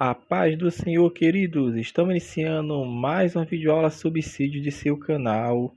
A paz do Senhor, queridos! Estamos iniciando mais uma videoaula sobre suicídio de seu canal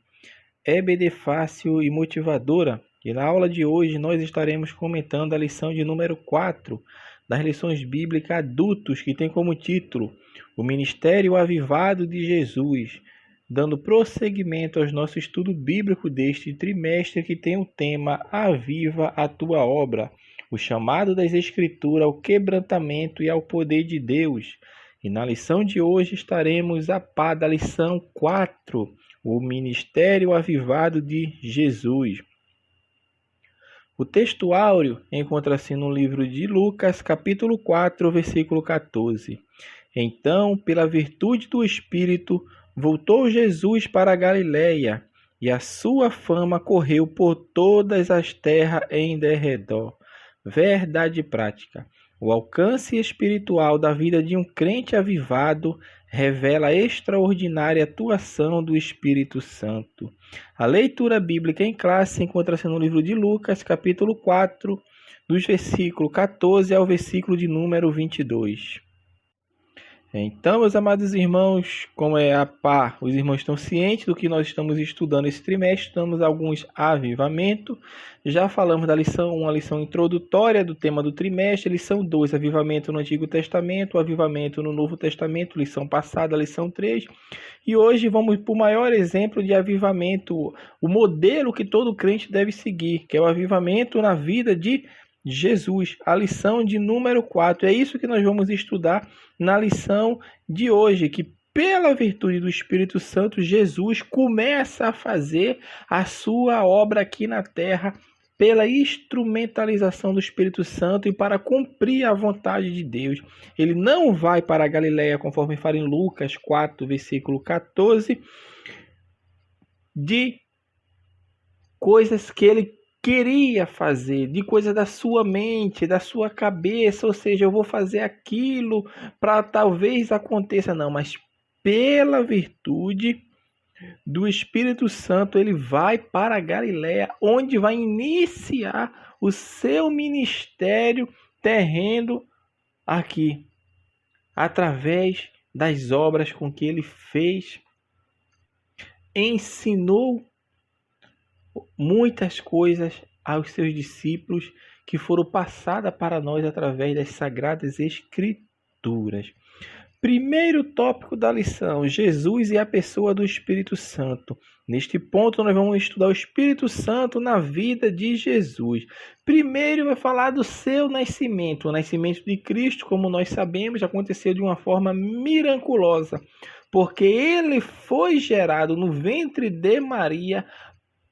EBD Fácil e Motivadora. E na aula de hoje nós estaremos comentando a lição de número 4 das lições bíblicas adultos, que tem como título O Ministério Avivado de Jesus, dando prosseguimento ao nosso estudo bíblico deste trimestre, que tem o tema Aviva a Tua Obra, o chamado das Escrituras ao quebrantamento e ao poder de Deus. E na lição de hoje estaremos a par da lição 4, o Ministério Avivado de Jesus. O texto áureo encontra-se no livro de Lucas, capítulo 4, versículo 14. Então, pela virtude do Espírito, voltou Jesus para a Galiléia, e a sua fama correu por todas as terras em derredor. Verdade prática. O alcance espiritual da vida de um crente avivado revela a extraordinária atuação do Espírito Santo. A leitura bíblica em classe encontra-se no livro de Lucas, capítulo 4, dos versículos 14 ao versículo de número 22. Então, meus amados irmãos, como é a par, os irmãos estão cientes do que nós estamos estudando esse trimestre, estamos alguns avivamentos. Já falamos da lição 1, a lição introdutória do tema do trimestre, lição 2, avivamento no Antigo Testamento, avivamento no Novo Testamento, lição passada, lição 3. E hoje vamos para o maior exemplo de avivamento, o modelo que todo crente deve seguir, que é o avivamento na vida de Jesus, a lição de número 4. É isso que nós vamos estudar na lição de hoje, que pela virtude do Espírito Santo, Jesus começa a fazer a sua obra aqui na terra pela instrumentalização do Espírito Santo e para cumprir a vontade de Deus. Ele não vai para a Galiléia, conforme fala em Lucas 4, versículo 14, de coisas que ele queria fazer, de coisa da sua mente, da sua cabeça, ou seja, eu vou fazer aquilo para talvez aconteça, não, mas pela virtude do Espírito Santo, ele vai para a Galiléia, onde vai iniciar o seu ministério terreno aqui, através das obras com que ele fez, ensinou muitas coisas aos seus discípulos que foram passadas para nós através das Sagradas Escrituras. Primeiro tópico da lição, Jesus e a pessoa do Espírito Santo. Neste ponto nós vamos estudar o Espírito Santo na vida de Jesus. Primeiro vai falar do seu nascimento. O nascimento de Cristo, como nós sabemos, aconteceu de uma forma miraculosa, porque ele foi gerado no ventre de Maria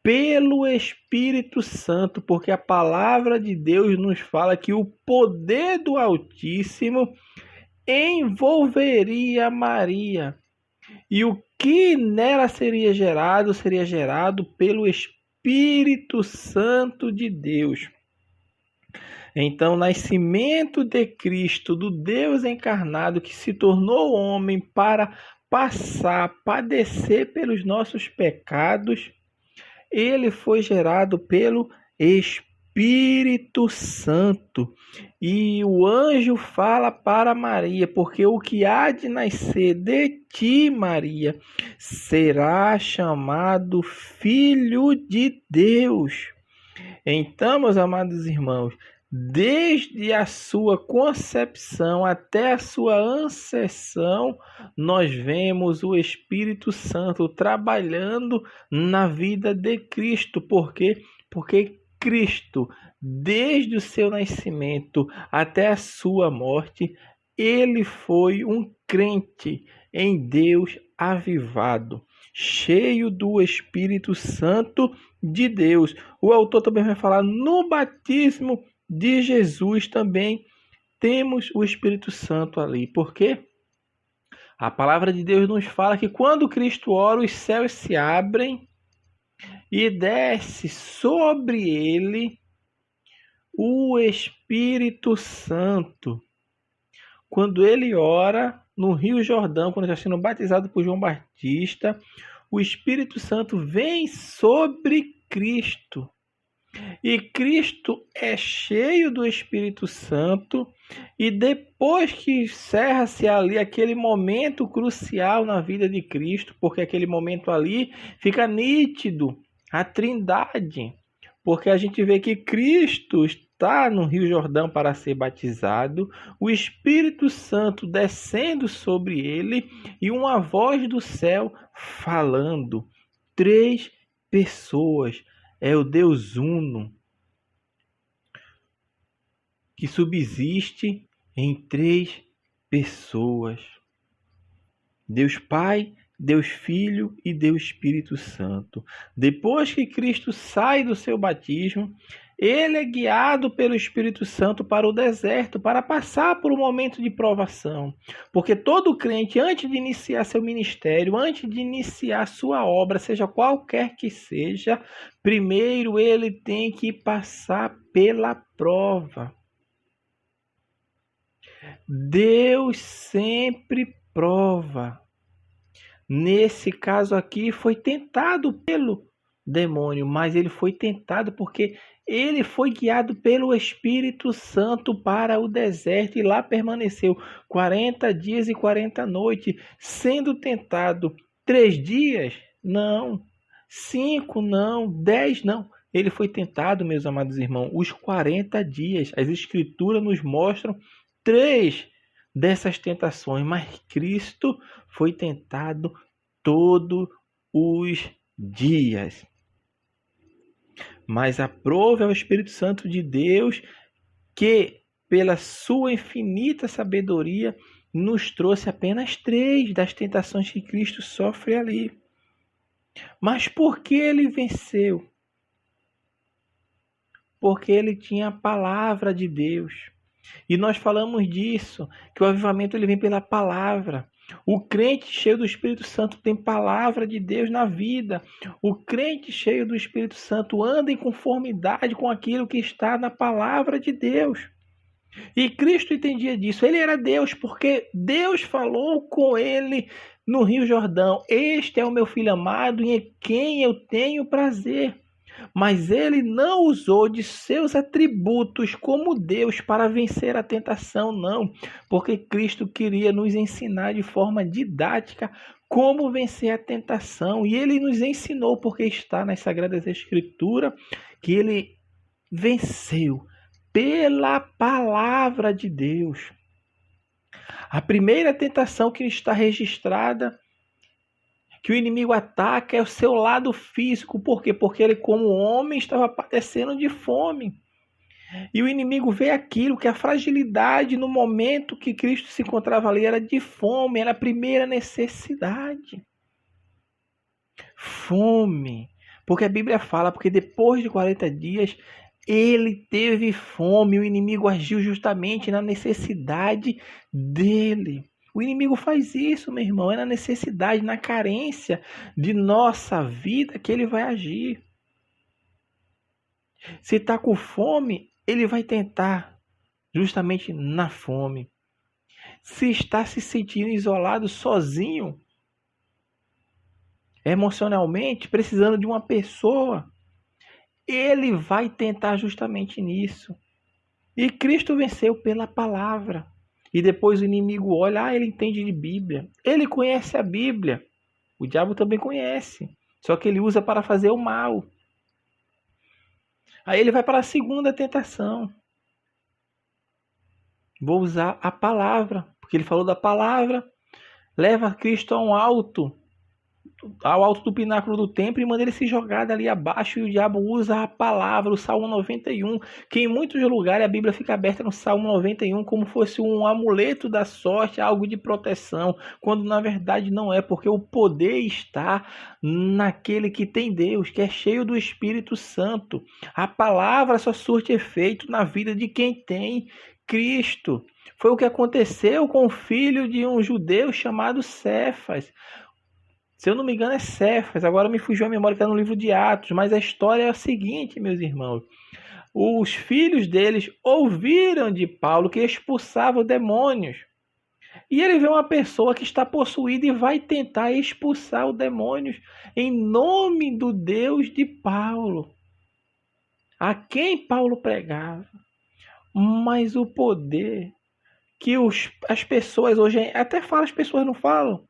pelo Espírito Santo, porque a palavra de Deus nos fala que o poder do Altíssimo envolveria Maria. E o que nela seria gerado pelo Espírito Santo de Deus. Então, o nascimento de Cristo, do Deus encarnado, que se tornou homem para padecer pelos nossos pecados, ele foi gerado pelo Espírito Santo. E o anjo fala para Maria, porque o que há de nascer de ti, Maria, será chamado Filho de Deus. Então, meus amados irmãos, desde a sua concepção até a sua ascensão, nós vemos o Espírito Santo trabalhando na vida de Cristo. Por quê? Porque Cristo, desde o seu nascimento até a sua morte, ele foi um crente em Deus avivado, cheio do Espírito Santo de Deus. O autor também vai falar no batismo de Jesus também temos o Espírito Santo ali. Por quê? A palavra de Deus nos fala que quando Cristo ora, os céus se abrem e desce sobre ele o Espírito Santo. Quando ele ora no Rio Jordão, quando está sendo batizado por João Batista, o Espírito Santo vem sobre Cristo. E Cristo é cheio do Espírito Santo, e depois que encerra-se ali aquele momento crucial na vida de Cristo, porque aquele momento ali fica nítido a Trindade, porque a gente vê que Cristo está no Rio Jordão para ser batizado, o Espírito Santo descendo sobre ele e uma voz do céu falando. 3 pessoas. É o Deus Uno, que subsiste em 3 pessoas. Deus Pai, Deus Filho e Deus Espírito Santo. Depois que Cristo sai do seu batismo, ele é guiado pelo Espírito Santo para o deserto, para passar por um momento de provação. Porque todo crente, antes de iniciar seu ministério, antes de iniciar sua obra, seja qualquer que seja, primeiro ele tem que passar pela prova. Deus sempre prova. Nesse caso aqui, foi tentado pelo demônio, mas ele foi tentado porque ele foi guiado pelo Espírito Santo para o deserto e lá permaneceu 40 dias e 40 noites, sendo tentado 3 dias? Não. 5? Não. 10? Não. Ele foi tentado, meus amados irmãos, os 40 dias. As Escrituras nos mostram 3 dessas tentações, mas Cristo foi tentado todos os dias. Mas aprove ao Espírito Santo de Deus que, pela sua infinita sabedoria, nos trouxe apenas 3 das tentações que Cristo sofre ali. Mas por que ele venceu? Porque ele tinha a palavra de Deus. E nós falamos disso, que o avivamento ele vem pela palavra. O crente cheio do Espírito Santo tem palavra de Deus na vida. O crente cheio do Espírito Santo anda em conformidade com aquilo que está na palavra de Deus. E Cristo entendia disso. Ele era Deus, porque Deus falou com ele no Rio Jordão. Este é o meu filho amado em quem eu tenho prazer. Mas ele não usou de seus atributos como Deus para vencer a tentação, não. Porque Cristo queria nos ensinar de forma didática como vencer a tentação. E ele nos ensinou, porque está nas Sagradas Escrituras, que ele venceu pela palavra de Deus. A primeira tentação que está registrada, que o inimigo ataca, é o seu lado físico. Por quê? Porque ele, como homem, estava padecendo de fome. E o inimigo vê aquilo, que a fragilidade no momento que Cristo se encontrava ali era de fome, era a primeira necessidade. Fome. Porque a Bíblia fala, porque depois de 40 dias, ele teve fome, o inimigo agiu justamente na necessidade dele. O inimigo faz isso, meu irmão, é na necessidade, na carência de nossa vida que ele vai agir. Se está com fome, ele vai tentar justamente na fome. Se está se sentindo isolado, sozinho, emocionalmente, precisando de uma pessoa, ele vai tentar justamente nisso. E Cristo venceu pela palavra. E depois o inimigo olha, ele entende de Bíblia. Ele conhece a Bíblia. O diabo também conhece. Só que ele usa para fazer o mal. Aí ele vai para a segunda tentação. Vou usar a palavra, porque ele falou da palavra. Leva Cristo ao alto do pináculo do templo e manda ele se jogar dali abaixo, e o diabo usa a palavra, o Salmo 91, que em muitos lugares a Bíblia fica aberta no Salmo 91 como fosse um amuleto da sorte, algo de proteção, quando na verdade não é, porque o poder está naquele que tem Deus, que é cheio do Espírito Santo. A palavra só surte efeito na vida de quem tem Cristo. Foi o que aconteceu com o filho de um judeu chamado Cefas. Se eu não me engano é Cefas, agora me fugiu a memória que está no livro de Atos, mas a história é a seguinte, meus irmãos. Os filhos deles ouviram de Paulo que expulsava demônios. E ele vê uma pessoa que está possuída e vai tentar expulsar os demônios em nome do Deus de Paulo. a quem Paulo pregava, mas o poder que as pessoas hoje, até falam, as pessoas não falam.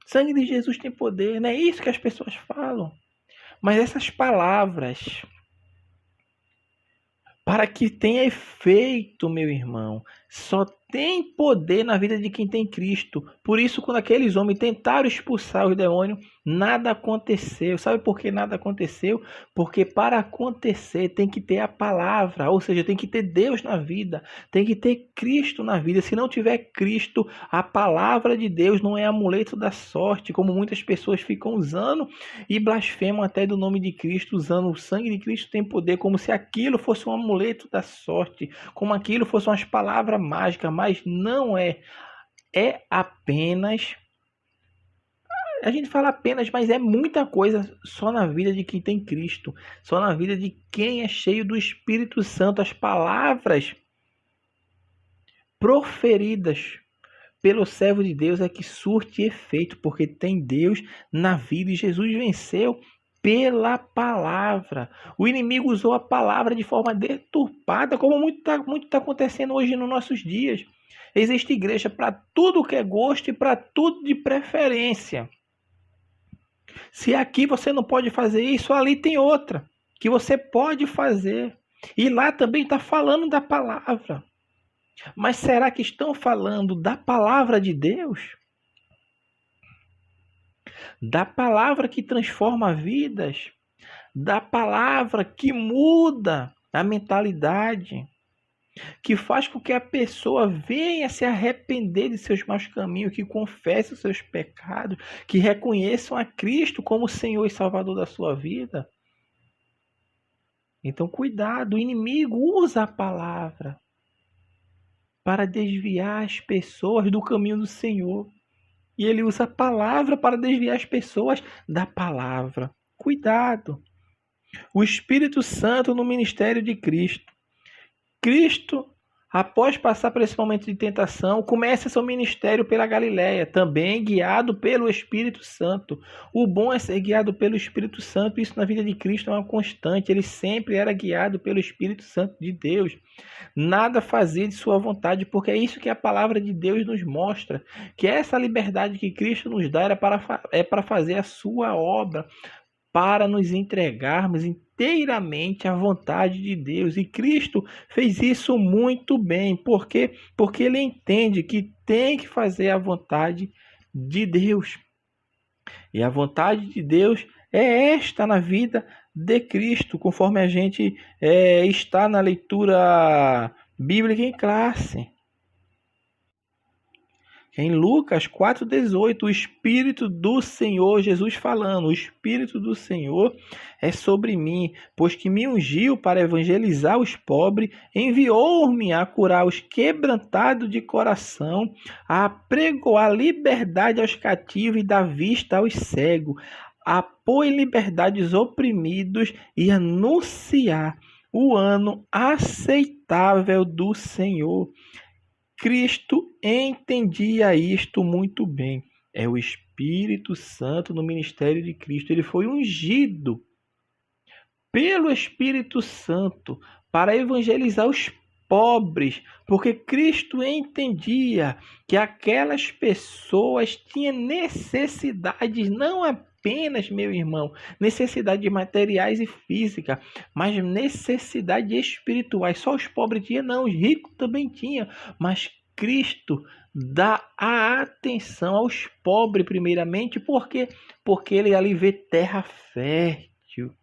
Sangue de Jesus tem poder, não é isso que as pessoas falam. Mas essas palavras, para que tenha efeito, meu irmão, só tem poder na vida de quem tem Cristo. Por isso, quando aqueles homens tentaram expulsar os demônios, nada aconteceu. Sabe por que nada aconteceu? Porque para acontecer tem que ter a palavra, ou seja, tem que ter Deus na vida, tem que ter Cristo na vida. Se não tiver Cristo, a palavra de Deus não é amuleto da sorte, como muitas pessoas ficam usando e blasfemam até do nome de Cristo, usando o sangue de Cristo tem poder, como se aquilo fosse um amuleto da sorte, como aquilo fosse umas palavras mágicas, mas não é. É apenas, a gente fala apenas, mas é muita coisa só na vida de quem tem Cristo, só na vida de quem é cheio do Espírito Santo. As palavras proferidas pelo servo de Deus é que surte efeito, porque tem Deus na vida e Jesus venceu pela palavra. O inimigo usou a palavra de forma deturpada, como muito tá acontecendo hoje nos nossos dias. Existe igreja para tudo que é gosto e para tudo de preferência. Se aqui você não pode fazer isso, ali tem outra que você pode fazer. E lá também está falando da palavra. Mas será que estão falando da palavra de Deus? Da palavra que transforma vidas? Da palavra que muda a mentalidade? Que faz com que a pessoa venha se arrepender de seus maus caminhos, que confesse os seus pecados, que reconheçam a Cristo como Senhor e Salvador da sua vida? Então, cuidado, o inimigo usa a palavra para desviar as pessoas do caminho do Senhor. E ele usa a palavra para desviar as pessoas da palavra. Cuidado. O Espírito Santo no ministério de Cristo. Cristo, após passar por esse momento de tentação, começa seu ministério pela Galileia, também guiado pelo Espírito Santo. O bom é ser guiado pelo Espírito Santo. Isso na vida de Cristo é uma constante. Ele sempre era guiado pelo Espírito Santo de Deus. Nada fazia de sua vontade, porque é isso que a palavra de Deus nos mostra, que essa liberdade que Cristo nos dá é para fazer a sua obra, para nos entregarmos inteiramente à vontade de Deus. E Cristo fez isso muito bem, porque ele entende que tem que fazer a vontade de Deus. E a vontade de Deus é esta na vida de Cristo, conforme a gente está na leitura bíblica em classe. Em Lucas 4,18, o Espírito do Senhor, Jesus falando, o Espírito do Senhor é sobre mim, pois que me ungiu para evangelizar os pobres, enviou-me a curar os quebrantados de coração, a pregoar liberdade aos cativos e dar vista aos cegos, a pôr em liberdade os oprimidos e anunciar o ano aceitável do Senhor. Cristo entendia isto muito bem. É o Espírito Santo no ministério de Cristo. Ele foi ungido pelo Espírito Santo para evangelizar os pobres, porque Cristo entendia que aquelas pessoas tinham necessidades, não apenas, meu irmão, necessidades materiais e físicas, mas necessidades espirituais. Só os pobres tinham, não, os ricos também tinham, mas Cristo dá a atenção aos pobres primeiramente, porque ele ali vê terra fértil.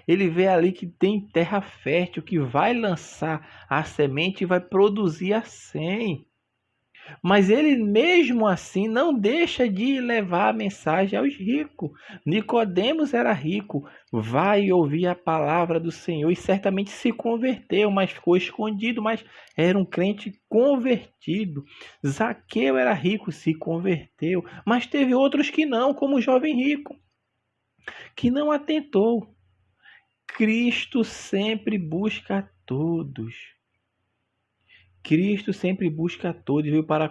Ele vê ali que tem terra fértil, que vai lançar a semente e vai produzir a 100. Mas ele mesmo assim não deixa de levar a mensagem aos ricos. Nicodemos era rico, vai ouvir a palavra do Senhor e certamente se converteu, mas ficou escondido, mas era um crente convertido. Zaqueu era rico, se converteu, mas teve outros que não, como o jovem rico, que não atentou. Cristo sempre busca a todos. Cristo sempre busca a todos, veio para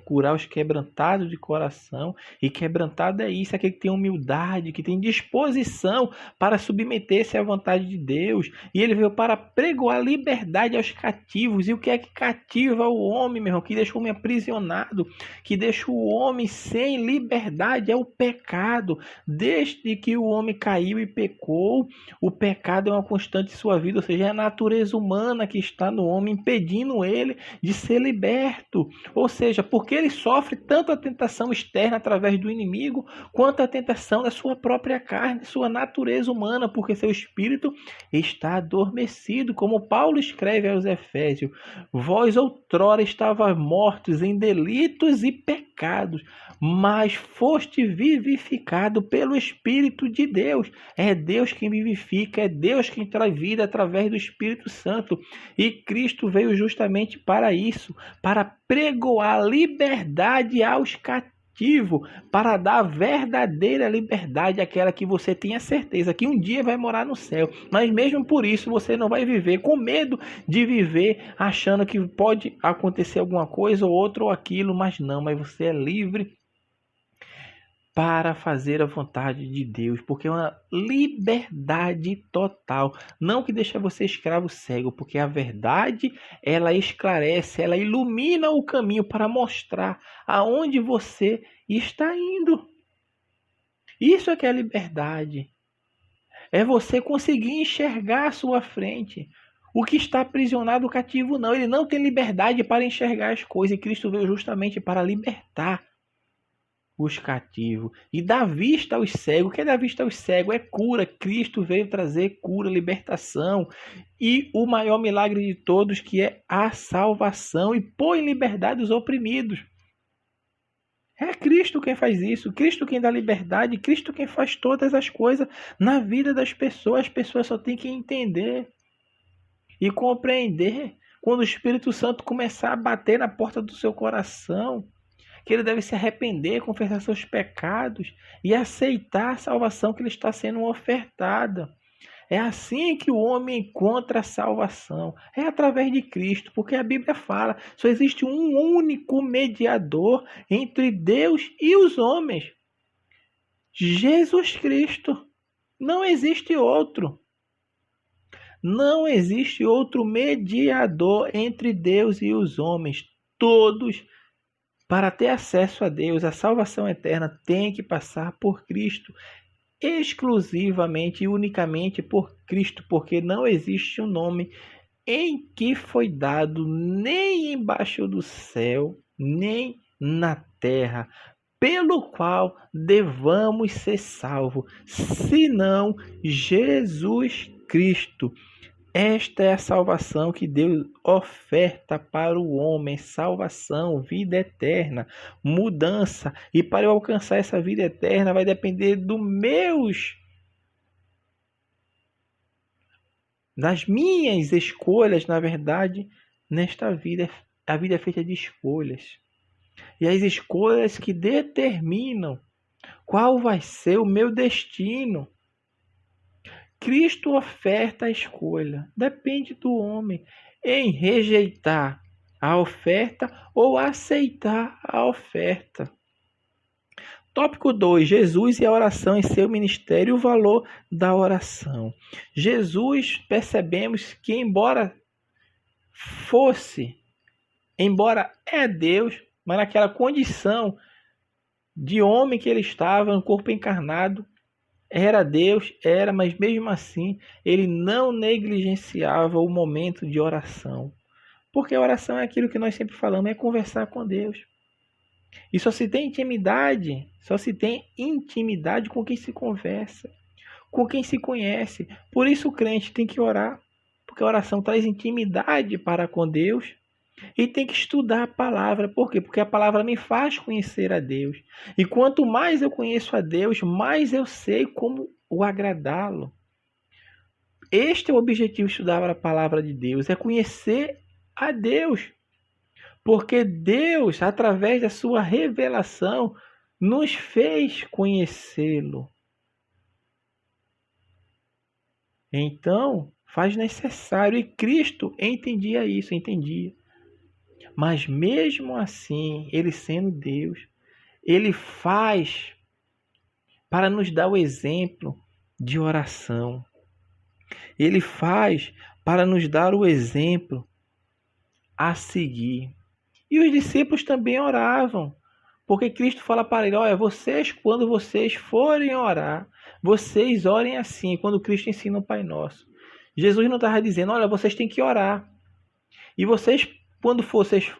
curar os quebrantados de coração. E quebrantado é isso, é aquele que tem humildade, que tem disposição para submeter-se à vontade de Deus. E ele veio para pregoar liberdade aos cativos. E o que é que cativa o homem, meu irmão? Que deixa o homem aprisionado, que deixa o homem sem liberdade, é o pecado. Desde que o homem caiu e pecou, o pecado é uma constante em sua vida, ou seja, é a natureza humana que está no homem, impedindo ele de ser liberto. Ou seja, porque ele sofre tanto a tentação externa através do inimigo, quanto a tentação da sua própria carne, sua natureza humana, porque seu espírito está adormecido, como Paulo escreve aos Efésios: vós outrora estavais mortos em delitos e pecados, mas foste vivificado pelo Espírito de Deus. É Deus quem vivifica, é Deus quem traz vida através do Espírito Santo. E Cristo veio justamente para isso, para pregoar liberdade aos cativos, para dar verdadeira liberdade, aquela que você tenha certeza que um dia vai morar no céu. Mas mesmo por isso você não vai viver com medo de viver achando que pode acontecer alguma coisa ou outra ou aquilo, mas não, mas você é livre para fazer a vontade de Deus, porque é uma liberdade total, não que deixa você escravo cego, porque a verdade, ela esclarece, ela ilumina o caminho para mostrar aonde você está indo. Isso é que é liberdade. É você conseguir enxergar à sua frente. O que está aprisionado, o cativo não, ele não tem liberdade para enxergar as coisas, e Cristo veio justamente para libertar os cativos e dar vista aos cegos. O que é dar vista aos cegos? É cura. Cristo veio trazer cura, libertação e o maior milagre de todos, que é a salvação, e pôr em liberdade os oprimidos. É Cristo quem faz isso, Cristo quem dá liberdade, Cristo quem faz todas as coisas na vida das pessoas. As pessoas só têm que entender e compreender quando o Espírito Santo começar a bater na porta do seu coração, que ele deve se arrepender, confessar seus pecados e aceitar a salvação que lhe está sendo ofertada. É assim que o homem encontra a salvação. É através de Cristo, porque a Bíblia fala, só existe um único mediador entre Deus e os homens: Jesus Cristo. Não existe outro. Não existe outro mediador entre Deus e os homens. Todos, para ter acesso a Deus, a salvação eterna, tem que passar por Cristo, exclusivamente e unicamente por Cristo, porque não existe um nome em que foi dado, nem embaixo do céu, nem na terra, pelo qual devamos ser salvos, senão Jesus Cristo. Esta é a salvação que Deus oferta para o homem: salvação, vida eterna, mudança. E para eu alcançar essa vida eterna vai depender das minhas escolhas, na verdade. Nesta vida, a vida é feita de escolhas. E as escolhas que determinam qual vai ser o meu destino. Cristo oferta a escolha. Depende do homem em rejeitar a oferta ou aceitar a oferta. Tópico 2. Jesus e a oração em seu ministério, o valor da oração. Jesus, percebemos que embora é Deus, mas naquela condição de homem que ele estava, no corpo encarnado, era Deus, mas mesmo assim ele não negligenciava o momento de oração. Porque a oração é aquilo que nós sempre falamos, é conversar com Deus. E só se tem intimidade com quem se conversa, com quem se conhece. Por isso o crente tem que orar, porque a oração traz intimidade para com Deus. E tem que estudar a palavra. Por quê? Porque a palavra me faz conhecer a Deus. E quanto mais eu conheço a Deus, mais eu sei como o agradá-lo. Este é o objetivo de estudar a palavra de Deus, é conhecer a Deus. Porque Deus, através da sua revelação, nos fez conhecê-lo. Então, faz necessário. E Cristo entendia. Mas mesmo assim, ele sendo Deus, ele faz para nos dar o exemplo de oração. Ele faz para nos dar o exemplo a seguir. E os discípulos também oravam, porque Cristo fala para ele: olha, vocês, quando vocês forem orar, vocês orem assim, quando Cristo ensina o Pai Nosso. Jesus não estava dizendo: olha, vocês têm que orar. E vocês, quando vocês,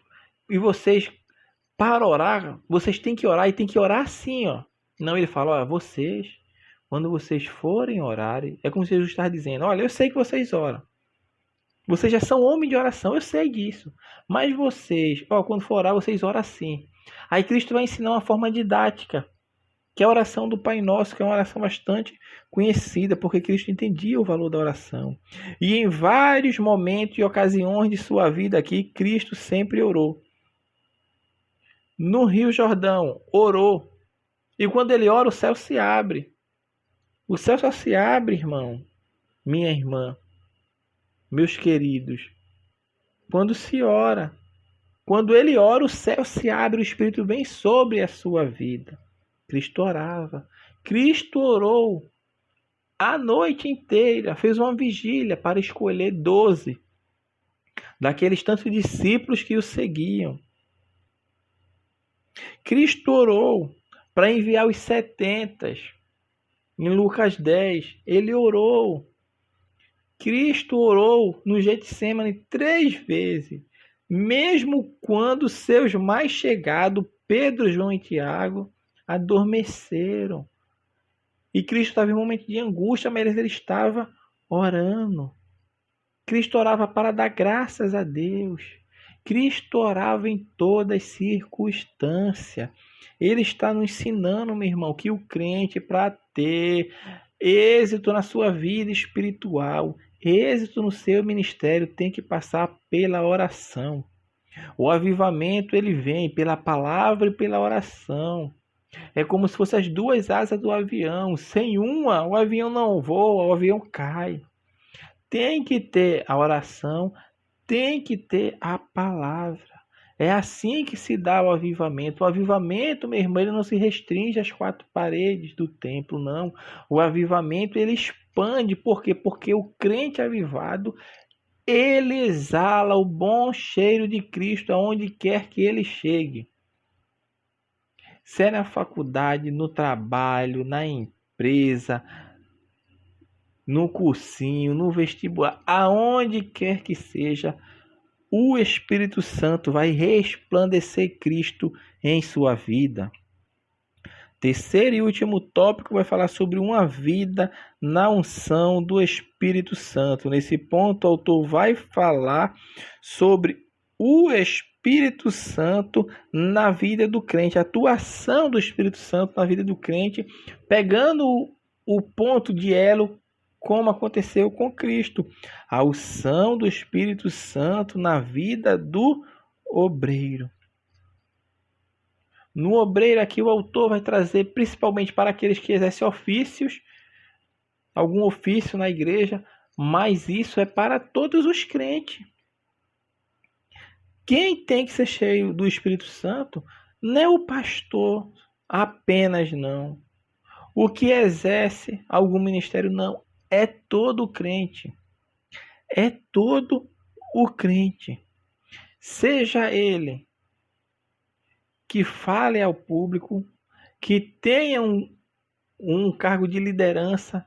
e vocês, para orar, vocês têm que orar e tem que orar assim, ó. Não, ele fala: olha, vocês, quando vocês forem orar, é como se Jesus estava dizendo: olha, eu sei que vocês oram. Vocês já são homens de oração, eu sei disso. Mas vocês, quando for orar, vocês oram assim. Aí Cristo vai ensinar uma forma didática, que é a oração do Pai Nosso, que é uma oração bastante conhecida, porque Cristo entendia o valor da oração. E em vários momentos e ocasiões de sua vida aqui, Cristo sempre orou. No Rio Jordão, orou. E quando ele ora, o céu se abre. O céu só se abre, irmão, minha irmã, meus queridos, quando se ora. Quando ele ora, o céu se abre, o Espírito vem sobre a sua vida. Cristo orava. Cristo orou a noite inteira, fez uma vigília para escolher 12 daqueles tantos discípulos que o seguiam. Cristo orou para enviar os 70. Em Lucas 10, ele orou. Cristo orou no Getsêmani 3 vezes. Mesmo quando seus mais chegados, Pedro, João e Tiago, adormeceram. E Cristo estava em um momento de angústia, mas ele estava orando. Cristo orava para dar graças a Deus. Cristo orava em todas as circunstâncias. Ele está nos ensinando, meu irmão, que o crente, para ter êxito na sua vida espiritual, êxito no seu ministério, tem que passar pela oração. O avivamento, ele vem pela palavra e pela oração. É como se fossem as duas asas do avião. Sem uma, o avião não voa, o avião cai. Tem que ter a oração, tem que ter a palavra. É assim que se dá o avivamento. O avivamento, meu irmão, ele não se restringe às 4 paredes do templo, não. O avivamento, ele expande. Por quê? Porque o crente avivado, ele exala o bom cheiro de Cristo aonde quer que ele chegue. Se é na faculdade, no trabalho, na empresa, no cursinho, no vestibular, aonde quer que seja, o Espírito Santo vai resplandecer Cristo em sua vida. Terceiro e último tópico vai falar sobre uma vida na unção do Espírito Santo. Nesse ponto, o autor vai falar sobre o Espírito Santo na vida do crente, a atuação do Espírito Santo na vida do crente, pegando o ponto de elo, como aconteceu com Cristo, a unção do Espírito Santo na vida do obreiro. No obreiro aqui o autor vai trazer principalmente para aqueles que exercem ofícios, algum ofício na igreja, mas isso é para todos os crentes. Quem tem que ser cheio do Espírito Santo não é o pastor apenas, não. O que exerce algum ministério, não. É todo crente. É todo o crente. Seja ele que fale ao público, que tenha um cargo de liderança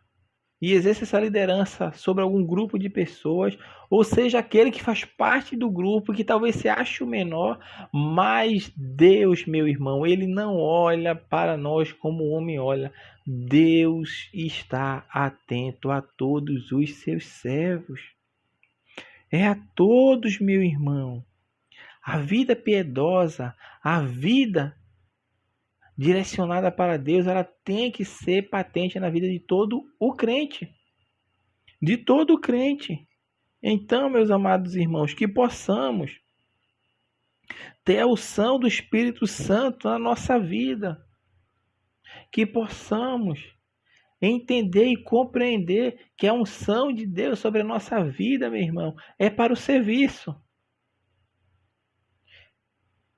e exerça essa liderança sobre algum grupo de pessoas, ou seja, aquele que faz parte do grupo, que talvez se ache o menor, mas Deus, meu irmão, ele não olha para nós como o homem olha. Deus está atento a todos os seus servos. É a todos, meu irmão. A vida piedosa, a vida direcionada para Deus, ela tem que ser patente na vida de todo o crente. De todo o crente. Então, meus amados irmãos, que possamos ter a unção do Espírito Santo na nossa vida. Que possamos entender e compreender que a unção de Deus sobre a nossa vida, meu irmão, é para o serviço.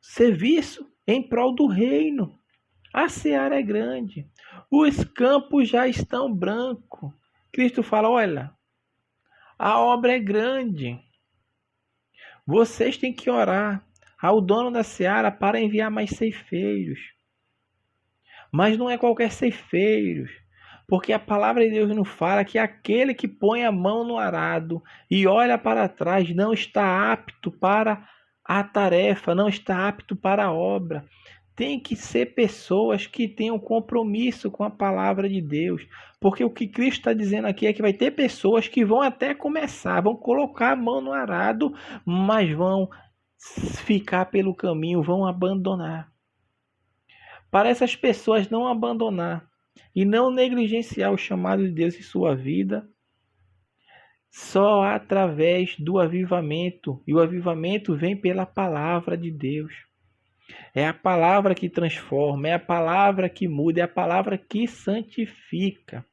serviço em prol do reino. A seara é grande. Os campos já estão brancos. Cristo fala, olha, a obra é grande. Vocês têm que orar ao dono da seara para enviar mais ceifeiros. Mas não é qualquer ceifeiros. Porque a palavra de Deus nos fala que aquele que põe a mão no arado e olha para trás não está apto para a tarefa, não está apto para a obra. Tem que ser pessoas que tenham compromisso com a palavra de Deus. Porque o que Cristo está dizendo aqui é que vai ter pessoas que vão até começar, vão colocar a mão no arado, mas vão ficar pelo caminho, vão abandonar. Para essas pessoas não abandonar e não negligenciar o chamado de Deus em sua vida, só através do avivamento. E o avivamento vem pela palavra de Deus. É a palavra que transforma, é a palavra que muda, é a palavra que santifica.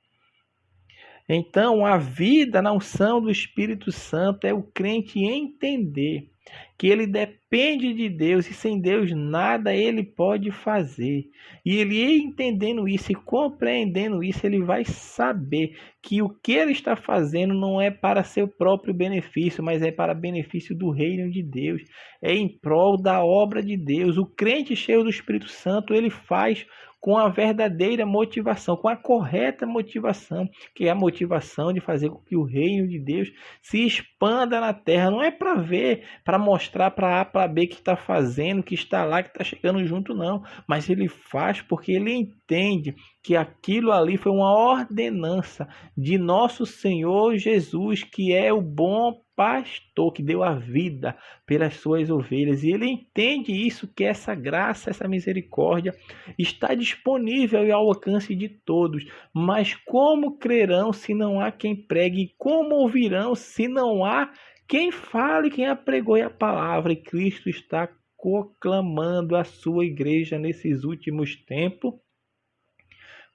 Então, a vida na unção do Espírito Santo é o crente entender que ele depende de Deus e sem Deus nada ele pode fazer. E ele entendendo isso e compreendendo isso, ele vai saber que o que ele está fazendo não é para seu próprio benefício, mas é para benefício do reino de Deus. É em prol da obra de Deus. O crente cheio do Espírito Santo, ele faz com a verdadeira motivação, com a correta motivação, que é a motivação de fazer com que o reino de Deus se expanda na terra. Não é para ver, para mostrar para A, para B que está fazendo, que está lá, que está chegando junto, não. Mas ele faz porque ele entende que aquilo ali foi uma ordenança de nosso Senhor Jesus, que é o bom pastor, que deu a vida pelas suas ovelhas. E ele entende isso, que essa graça, essa misericórdia está disponível e ao alcance de todos. Mas como crerão se não há quem pregue? E como ouvirão se não há quem fale, quem apregoe a palavra? E Cristo está proclamando a sua igreja nesses últimos tempos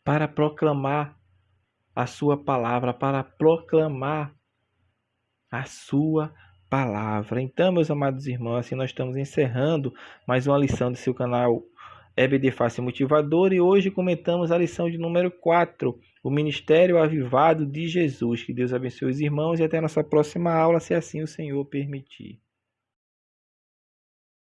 para proclamar a sua palavra, para proclamar a sua palavra. Então, meus amados irmãos, assim nós estamos encerrando mais uma lição do seu canal EBD Fácil Motivador, e hoje comentamos a lição de número 4, o Ministério Avivado de Jesus. Que Deus abençoe os irmãos e até a nossa próxima aula, se assim o Senhor permitir.